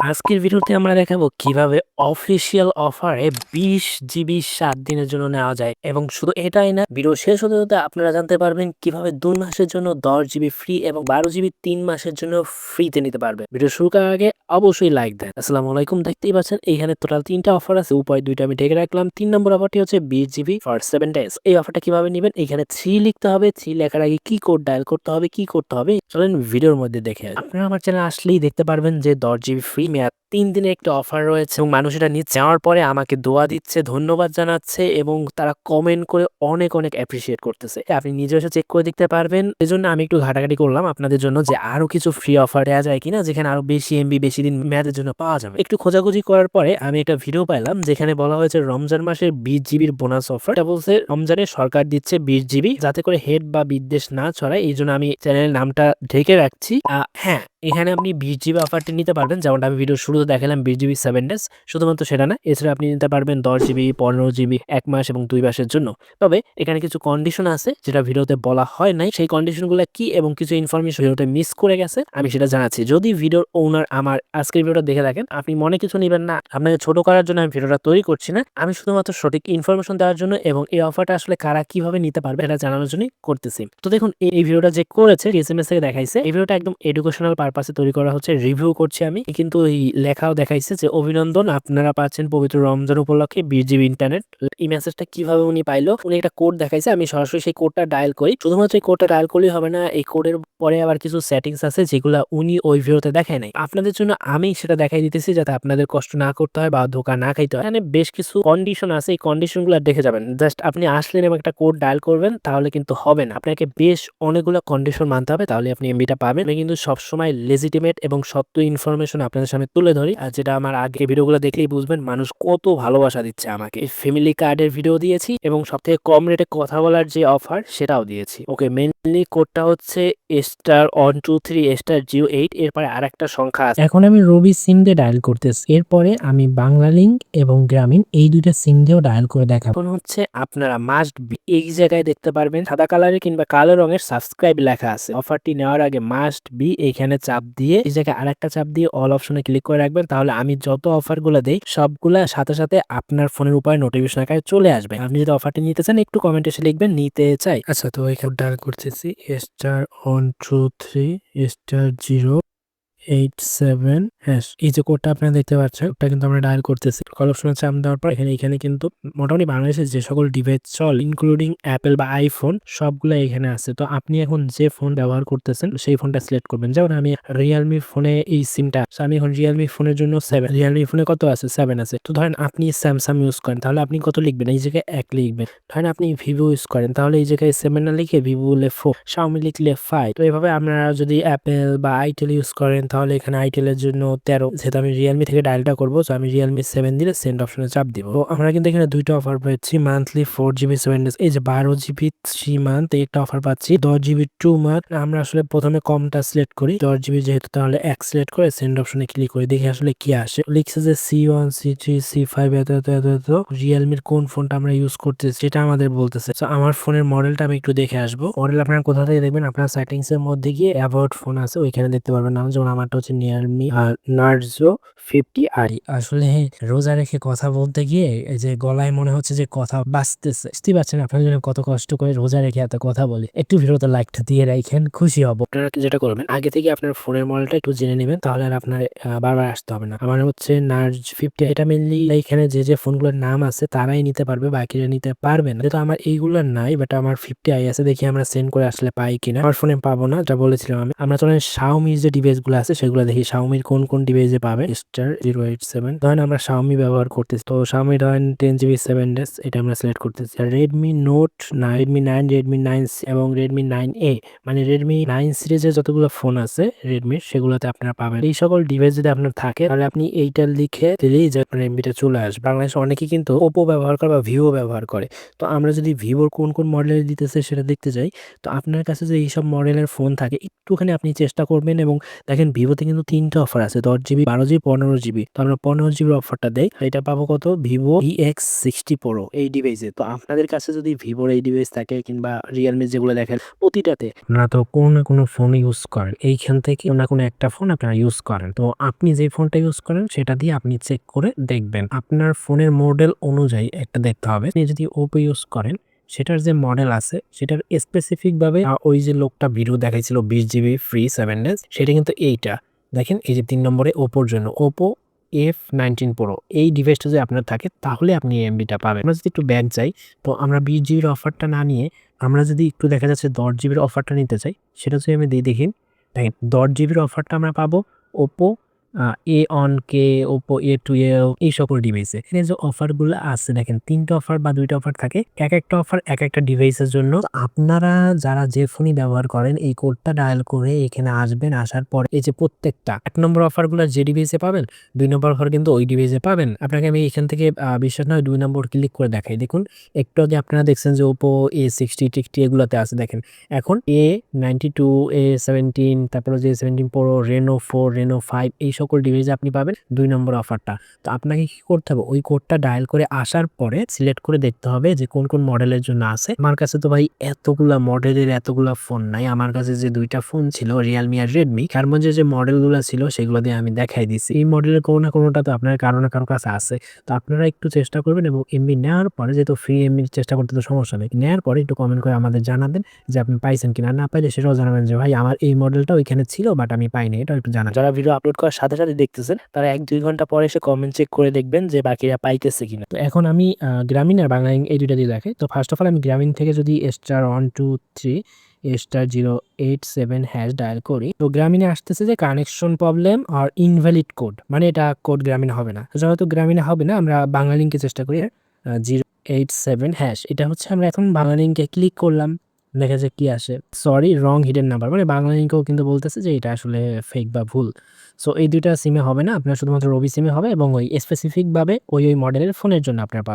আজকের ভিডিওতে আমরা দেখাবো কিভাবে অফিসিয়াল অফারে 20 জিবি 7 দিনের জন্য নেওয়া যায় এবং শুধু এটাই না, ভিডিও শেষ হতে হতে আপনারা জানতে পারবেন কিভাবে 2 মাসের জন্য 10 জিবি ফ্রি এবং 12 জিবি 3 মাসের জন্য ফ্রিতে নিতে পারবেন। ভিডিও শুরু করার আগে অবশ্যই লাইক দেন। আসসালামু আলাইকুম, দেখতেই পাচ্ছেন এখানে টোটাল 3টা অফার আছে, উপরে 2টা আমি ঢেকে রাখলাম। 3 নম্বর অফারটি হচ্ছে 20 জিবি ফর 7 ডেজ। এই অফারটা কিভাবে নেবেন, এখানে 3 লিখতে হবে। 3 লেখার আগে কি কোড ডায়াল করতে হবে, চলেন ভিডিওর মধ্যে দেখে আসি। আপনারা আমার চ্যানেল আসলেই দেখতে পারবেন যে 10 জিবি ফ্রি মেয়াদ 3 দিনের একটা অফার রয়েছে এবং মানুষ এটা নিচ্ছে, নেওয়ার পরে আমাকে দোয়া দিচ্ছে, ধন্যবাদ জানাচ্ছে এবং তারা কমেন্ট করে অনেক অ্যাপ্রিশিয়েট করতেছে। আপনি নিজে এসে চেক করে দেখতে পারবেন। এজন্য আমি একটু ঘাটাঘাটি করলাম আপনাদের জন্য যে আরো কিছু ফ্রি অফার দেওয়া যায় কিনা, যেখানে আরো বেশি এমবি বেশি দিন মেয়াদের জন্য পাওয়া যাবে। একটু খোঁজাখুঁজি করার পরে আমি একটা ভিডিও পাইলাম যেখানে বলা হয়েছে রমজান মাসের 20 জিবির বোনাস অফার। এটা বলছে রমজানে সরকার দিচ্ছে 20 জিবি, যাতে করে হেড বা বিদ্বেষ না ছড়ায়। এই জন্য আমি চ্যানেলের নামটা ঢেকে রাখছি। হ্যাঁ, এখানে আপনি 20 জিবি অফারটি নিতে পারবেন, যেমনটা আমি ভিডিও শুরুতে দেখালাম 20 জিবি 7 ডেজ। শুধুমাত্র সেটা না, এছাড়া আপনি নিতে পারবেন 10 জিবি 15 জিবি 1 মাস এবং 2 মাসের জন্য। তবে এখানে কিছু কন্ডিশন আছে যেটা ভিডিওতে বলা হয় নাই। সেই কন্ডিশনগুলো কি এবং কিছু ইনফরমেশন ভিডিওতে মিস করে গেছে, আমি সেটা জানাচ্ছি। যদি ভিডিওর ওনার আমার আজকের ভিডিওটা দেখে থাকেন, আপনি মনে কিছু নেবেন না, আপনাকে ছোট করার জন্য আমি ভিডিওটা তৈরি করছি না। আমি শুধুমাত্র সঠিক ইনফরমেশন দেওয়ার জন্য এবং এই অফারটা আসলে কারা কিভাবে নিতে পারবে এটা জানানোর জন্যই করতেছি। তো দেখুন, এই ভিডিওটা যে করেছে এসএমএস থেকে দেখাইছে, এই ভিডিওটা একদম এডুকেশনাল পারপাসে তৈরি করা হচ্ছে, রিভিউ করছি আমি। কিন্তু এই লেখাও দেখাইছে যে অভিনন্দন, আপনারা পাচ্ছেন পবিত্র রমজান উপলক্ষে 20 জিবি ইন্টারনেট। এই মেসেজটা কিভাবে উনি পাইলো, উনি একটা কোড দেখাইছে, আমি সরাসরি সেই কোডটা ডায়াল করি। শুধুমাত্র এই কোডটা ডায়াল করলেই হবে না, এই কোডের পরে আবার কিছু সেটিংস আছে যেগুলো উনি ওই ভিডিওতে দেখায় নাই। আপনাদের জন্য আমি সেটা দেখাই দিতেছি যাতে আপনাদের কষ্ট না করতে হয় বা ধোকা না খাইতে হয়। এখানে বেশ কিছু কন্ডিশন আছে, এই কন্ডিশনগুলো দেখে যাবেন। জাস্ট আপনি আসলেন এবং একটা কোড ডায়াল করবেন তাহলে কিন্তু হবে না, আপনাকে বেশ অনেকগুলো কন্ডিশন মানতে হবে, তাহলে আপনি এমবিটা পাবেন। আমি কিন্তু সবসময় লেজিটিমেট এবং সত্য ইনফরমেশন আপনাদের সামনে তুলে ধরি, আর যেটা আমার আগে ভিডিওগুলো দেখলেই বুঝবেন মানুষ কত ভালোবাসা দিচ্ছে আমাকে। এই ফ্যামিলি কার্ডের ভিডিও দিয়েছি এবং সবথেকে কম রেটে কথা বলার যে অফার সেটাও দিয়েছি। ওকে, মেইনলি কোডটা হচ্ছে *123*08। এরপরে আরেকটা সংখ্যা আছে। এখন আমি রবি সিম দিয়ে ডায়াল করতেছি, এরপরে আমি বাংলা লিংক এবং গ্রামীণ এই দুইটা সিম দিয়েও ডায়াল করে দেখাবো। এখন হচ্ছে আপনারা মাস্ট বি এই জায়গায় দেখতে পারবেন সাদা কালারের কিংবা কালো রঙের সাবস্ক্রাইব লেখা আছে। অফারটি নেওয়ার আগে মাস্ট বি এখানে চাপ দিয়ে এই জায়গায় আরেকটা চাপ দিয়ে অল অপশনে ক্লিক করে রাখবেন, তাহলে আমি যত অফার গুলো দেই সবগুলা সাথে সাথে আপনার ফোনের উপরে নোটিফিকেশন আকারে চলে আসবে। আপনি যদি অফারটি নিতে চান একটু কমেন্টে এসে লিখবেন নিতে চাই। আচ্ছা, তো এখানে ডায়াল করতেছি *123*087#। এই যে কোডটা আপনারা দেখতে পাচ্ছেন, ওটা কিন্তু আমরা ডায়াল করতেছি। কল অপশনে চাপ দেওয়ার পর এখানে কিন্তু মোটামুটি বাংলাদেশের যে সকল ডিভাইস চল ইনক্লুডিং অ্যাপেল বা আইফোন সবগুলো এখানে আছে। তো আপনি এখন যে ফোন ব্যবহার করতেছেন সেই ফোনটা সিলেক্ট করবেন। যেমন আমি রিয়েলমি ফোনে এই সিমটা, আমি এখন রিয়েলমি ফোনের জন্য 7, রিয়েলমি ফোনে কত আছে 7 আছে। তো ধরেন আপনি স্যামসাং ইউজ করেন, তাহলে আপনি কত লিখবেন, এই জায়গায় 1 লিখবেন। ধরেন আপনি ভিভো ইউজ করেন, তাহলে এই জায়গায় 7 না লিখে ভিভো লিখলে 4, শাওমি লিখলে 5। তো এভাবে আপনারা যদি অ্যাপেল বা আইটেল ইউজ করেন তাহলে এখানে আইটেল এর জন্য 13। যেহেতু আমি রিয়েলমি থেকে ডায়ালটা করবো, তো আমি রিয়েলমি 7 দিলে সেন্ড অপশনে চাপ দিব। তো আমরা কিন্তু এখানে দুইটা অফার পাচ্ছি, মান্থলি 4 জিবি 7 ডেজ, এই যে 12 জিবি 3 মান্থ একটা অফার পাচ্ছি, 10 জিবি 2 মান্থ। আমরা আসলে প্রথমে কমটা সিলেক্ট করি, 10 জিবি যেহেতু, তাহলে এক সিলেক্ট করে সেন্ড অপশনে ক্লিক করি, দেখি আসলে কি আসে। লিখছে যে C1 C3 C5 এত এত এত এত। রিয়েলমির কোন ফোনটা আমরা ইউজ করতেছি সেটা আমাদের বলতেছে। তো আমার ফোনের মডেলটা আমি একটু দেখে আসবো। মডেল আপনারা কোথা থেকে দেখবেন, আপনার সেটিংস এর মধ্যে গিয়ে অ্যাবাউট ফোন আছে, ওইখানে দেখতে পারবেন নাম। যেমন আমারটা হচ্ছে রিয়েলমি নার্জো 50RE। আসলে রোজা রেখে কথা বলতে গিয়ে এই যে গলায় মনে হচ্ছে যে কথা বাঁচতেছে, বুঝতে পারছেন আপনার জন্য কত কষ্ট করে রোজা রেখে এত কথা বলি। একটু ভিডিওতে লাইকটা দিয়ে রাখেন, খুশি হব। আপনারা যেটা করবেন, আগে থেকে আপনার ফোনের মডেলটা একটু জেনে নেবেন, তাহলে আর আপনার বারবার আসতে হবে না। আমার হচ্ছে নার্জ 50, এটা মেনলি এখানে যে ফোনগুলোর নাম আছে তারাই নিতে পারবে, বাকিরা নিতে পারবে না। যেহেতু আমার এইগুলো নাই, বাট আমার 50i আছে, দেখি আমরা সেন্ড করে আসলে পাই কিনা। আমার ফোনে পাবো না, যা বলেছিলাম আমি। আমরা চলেন শাওমির যে ডিভাইস গুলো আছে সেগুলো দেখি, শাওমির কোন ডিভাইসে পাবে। *087, ধরেন আমরা শাওমি ব্যবহার করতেছি, তো শাওমি ধরেন 10 জিবি 7 ডেজ, এটা আমরা সিলেক্ট করতেছি। আর রেডমি নোট 9, রেডমি 9, রেডমি 9 এবং রেডমি 9A, মানে রেডমি 9 সিরিজের যতগুলো ফোন আছে রেডমির, সেগুলোতে আপনারা পাবেন। এই সকল ডিভাইস যদি আপনার থাকে তাহলে আপনি এইটা লিখে দিলেই যে আপনার এমবিটা চলে আসবে। বাংলাদেশে অনেকেই কিন্তু ওপো ব্যবহার করে বা ভিভো ব্যবহার করে। তো আমরা যদি ভিভোর কোন মডেলের দিতেছে সেটা দেখতে চাই, তো আপনার কাছে যে এইসব মডেলের ফোন থাকে একটুখানি আপনি চেষ্টা করবেন। এবং দেখেন ভিভোতে কিন্তু 3টা অফার আছে, 10 জিবি 12 জিবি 15 15 GB। তো আমরা 15 GB অফারটা দেই, এটা পাবো কত, ভিভো EX60 Pro এই ডিভাইসে। তো আপনাদের কাছে যদি ভিভোর এই ডিভাইস থাকে কিংবা রিয়েলমি যেগুলো দেখেন প্রতিটাতে আপনারা তো কোনো না কোনো ফোন ইউজ করেন, এইখান থেকে কোনো না কোনো একটা ফোন আপনারা ইউজ করেন। তো আপনি যে ফোনটা ইউজ করেন সেটা দিয়ে আপনি চেক করে দেখবেন, আপনার ফোনের মডেল অনুযায়ী একটা দেখতে হবে। আপনি যদি ওপো ইউজ করেন সেটার যে মডেল আছে সেটার স্পেসিফিক ভাবে ওই যে লোকটা ভিডিও দেখাইছিল 20 GB ফ্রি 7 days, সেটা কিন্তু এইটা দেখেন, এই যে 3 নম্বরে ওপোর জন্য ওপো F19 Pro এই ডিভাইসটা যদি আপনার থাকে তাহলে আপনি এমবিটা পাবেন। আমরা যদি একটু ব্যাক যাই, তো আমরা 20 GB অফারটা না নিয়ে আমরা যদি একটু দেখা যাচ্ছে 10 GB অফারটা নিতে চাই, সেটা যদি আমি দেখেন 10 GB অফারটা আমরা পাবো ওপো A1K, ওপো A12 এই সকল ডিভাইসে। এখানে যে অফারগুলো আছে দেখেন 3টা অফার বা 2টা অফার থাকে, এক একটা অফার এক একটা ডিভাইসের জন্য। আপনারা যারা যে ফোনই ব্যবহার করেন এই কোডটা ডায়াল করে এখানে আসবেন, আসার পর এই যে প্রত্যেকটা 1 নম্বর অফারগুলো যে ডিভাইসে পাবেন 2 নম্বর অফার কিন্তু ওই ডিভাইসে পাবেন। আপনাকে আমি এখান থেকে বিশ্বাস নয় 2 নম্বর ক্লিক করে দেখাই। দেখুন একটু আগে আপনারা দেখছেন যে ওপো A60 এগুলোতে আছে, দেখেন এখন A92, A17, তারপরে যে A17 Pro, Reno 4, Reno 5 এই সকল ডিভাইসে আপনি পাবেন 2 নম্বর অফারটা। তো আপনাকে কি করতে হবে, ওই কোডটা ডায়াল করে আসার পরে সিলেক্ট করে দেখতে হবে যে কোন কোন মডেলের জন্য আছে। আমার কাছে তো ভাই এতগুলা মডেলের এতগুলা ফোন নাই, আমার কাছে যে 2টা ফোন ছিল রিয়েলমি আর রেডমি, তার মধ্যে যে মডেলগুলো ছিল সেগুলো দিয়ে আমি দেখাই দিছি। এই মডেলের কোনো না কোনোটা তো আপনার কারো না কারো কাছে আছে। তো আপনারা একটু চেষ্টা করবেন এবং এমবি নেওয়ার পরে, যেহেতু ফ্রি এমবি চেষ্টা করতে তো সমস্যা নেই, নেওয়ার পরে একটু কমেন্ট করে আমাদের জানাবেন যে আপনি পাইছেন কিনা। না পাইলে সেটাও জানাবেন যে ভাই আমার এই মডেলটা ওইখানে ছিল বাট আমি পাইনি, এটা একটু জানান। যারা ভিডিও আপলোড করার সাথে সাথে দেখতেছেন তারা 1-2 ঘন্টা পরে এসে কমেন্ট চেক করে দেখবেন যে বাকিরা পাইতেছে কিনা। তো এখন আমি গ্রামীণ আর বাংলা এই দুইটা দিয়ে দেখাই। তো ফার্স্ট অফ অল আমি গ্রামীণ থেকে যদি *123*087# ডায়াল করি, তো গ্রামীণে আসতেছে যে কানেকশন প্রবলেম আর ইনভ্যালিড কোড, মানে এটা কোড গ্রামীণে হবে না। যেহেতু গ্রামীণে হবে না আমরা বাংলা লিঙ্কে চেষ্টা করি 087#, এটা হচ্ছে আমরা এখন বাংলা লিঙ্কে ক্লিক করলাম, দেখা যায় কি আসে, সরি রং হিডেন নাম্বার, মানে বাংলা লিঙ্কেও কিন্তু বলতেছে যে এটা আসলে ফেক বা ভুল। সো এই দুইটা সিমে হবে না, আপনার শুধুমাত্র রবি সিমে হবে এবং ওই স্পেসিফিক ভাবে ওই মডেলের ফোনের জন্য আপনারা পাবেন।